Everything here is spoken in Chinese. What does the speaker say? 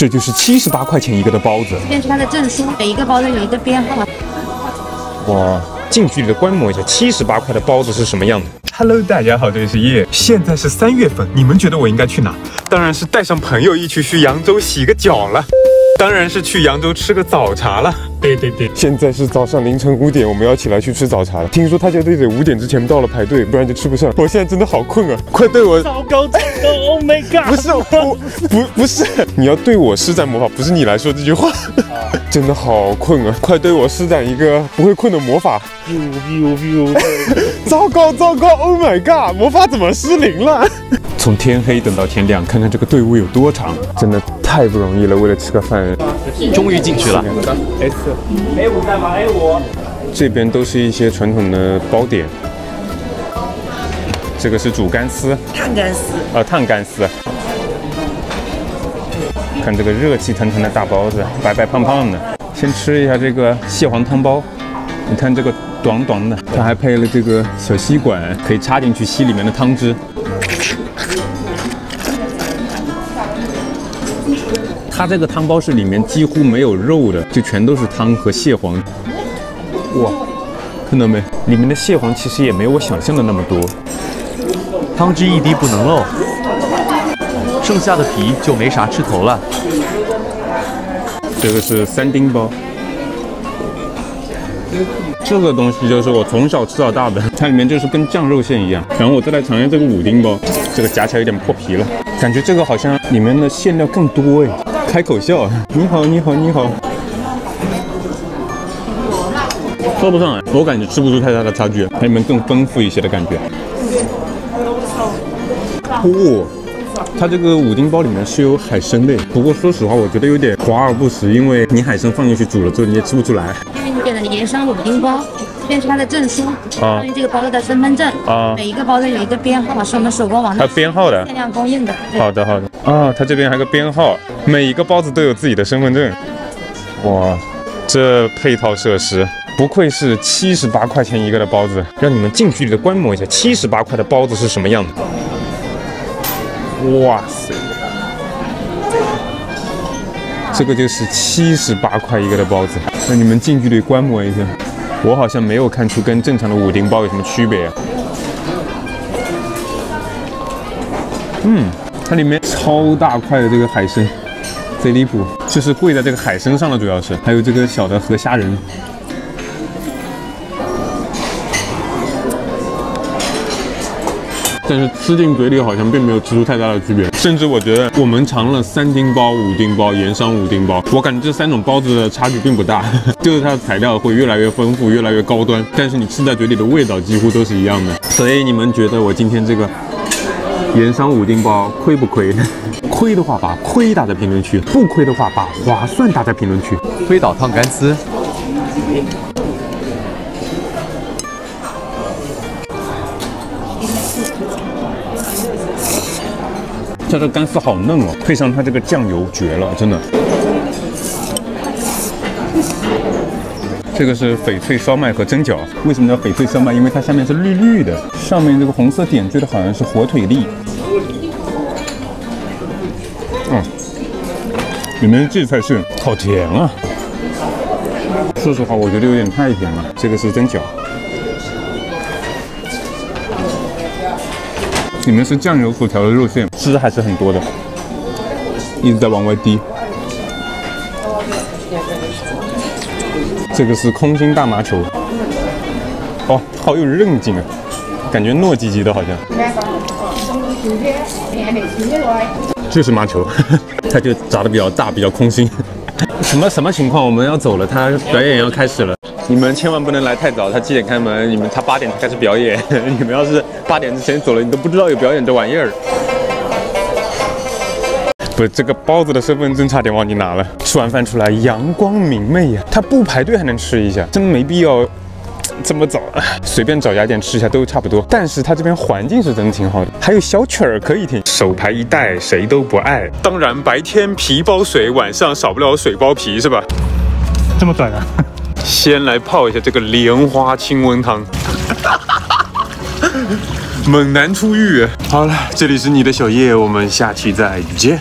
这就是78块钱一个的包子。这边是它的证书，每一个包子有一个编号。哇，近距离的观摩一下78块的包子是什么样的。Hello， 大家好，这里是叶。现在是3月份，你们觉得我应该去哪？当然是带上朋友一起去扬州洗个脚了。当然是去扬州吃个早茶了。对，现在是早上凌晨5点，我们要起来去吃早茶了。听说他家得5点之前到了排队，不然就吃不上。我现在真的好困啊！快对我糟糕！Oh my god！ 不是不是，你要对我施展魔法，不是你来说这句话。真的好困啊！快对我施展一个不会困的魔法。糟糕 ！Oh my god！ 魔法怎么失灵了？从天黑等到天亮，看看这个队伍有多长，真的太不容易了。为了吃个饭，终于进去了。A5在吗 ？A5。这边都是一些传统的包点。这个是煮干丝，烫干丝，烫干丝。看这个热气腾腾的大包子，白白胖胖的。先吃一下这个蟹黄汤包，你看这个短短的，它还配了这个小吸管，可以插进去吸里面的汤汁。它这个汤包是里面几乎没有肉的，就全都是汤和蟹黄。哇，看到没？里面的蟹黄其实也没有我想象的那么多。汤汁一滴不能漏，剩下的皮就没啥吃头了。这个是3丁包，这个东西就是我从小吃到大的，它里面就是跟酱肉馅一样。然后我再来尝一下这个5丁包，这个夹起来有点破皮了，感觉这个好像里面的馅料更多哎。开口笑，你好，说不上来，我感觉吃不出太大的差距，它里面更丰富一些的感觉。哦，它这个5丁包里面是有海参的，不过说实话，我觉得有点华而不实，因为你海参放进去煮了之后，你也吃不出来。因为你点的盐山5丁包，这边是它的证书，关于这个包子的身份证每一个包子有一个编号，是我们手工网站它编号的，限量供应的。好的它这边还有个编号，每一个包子都有自己的身份证。哇，这配套设施。不愧是78块钱一个的包子，让你们近距离的观摩一下78块的包子是什么样的。哇塞，这个就是78块一个的包子，让你们近距离观摩一下。我好像没有看出跟正常的5丁包有什么区别啊。它里面超大块的这个海参，贼离谱，就是贵在这个海参上了，主要是还有这个小的河虾仁。但是吃进嘴里好像并没有吃出太大的区别，甚至我觉得我们尝了3丁包、5丁包、盐商5丁包，我感觉这3种包子的差距并不大，就是它的材料会越来越丰富、越来越高端，但是你吃在嘴里的味道几乎都是一样的。所以你们觉得我今天这个盐商5丁包亏不亏？亏的话把亏打在评论区，不亏的话把划算打在评论区。推倒烫干丝。它这干丝好嫩哦，配上它这个酱油绝了，真的。这个是翡翠烧麦和蒸饺，为什么叫翡翠烧麦？因为它下面是绿绿的，上面这个红色点缀的好像是火腿粒。里面的芥菜是好甜啊！说实话，我觉得有点太甜了。这个是蒸饺。里面是酱油所调的肉馅，汁还是很多的，一直在往外滴。这个是空心大麻球，哦，好有韧劲啊，感觉糯叽叽的，好像。这是麻球，它就炸的比较大，比较空心。什么情况？我们要走了，他表演要开始了。你们千万不能来太早，他7点开门，他8点才开始表演。你们要是8点之前走了，你都不知道有表演这玩意儿。不，这个包子的身份证差点忘记拿了。吃完饭出来，阳光明媚呀，他不排队还能吃一下，真没必要这么早，随便找家店吃一下都差不多。但是他这边环境是真的挺好的，还有小曲儿可以听，手牌一带谁都不爱。当然白天皮包水，晚上少不了水包皮，是吧？这么短啊？先来泡一下这个莲花清瘟汤。猛男出狱。好了，这里是你的小叶，我们下期再见。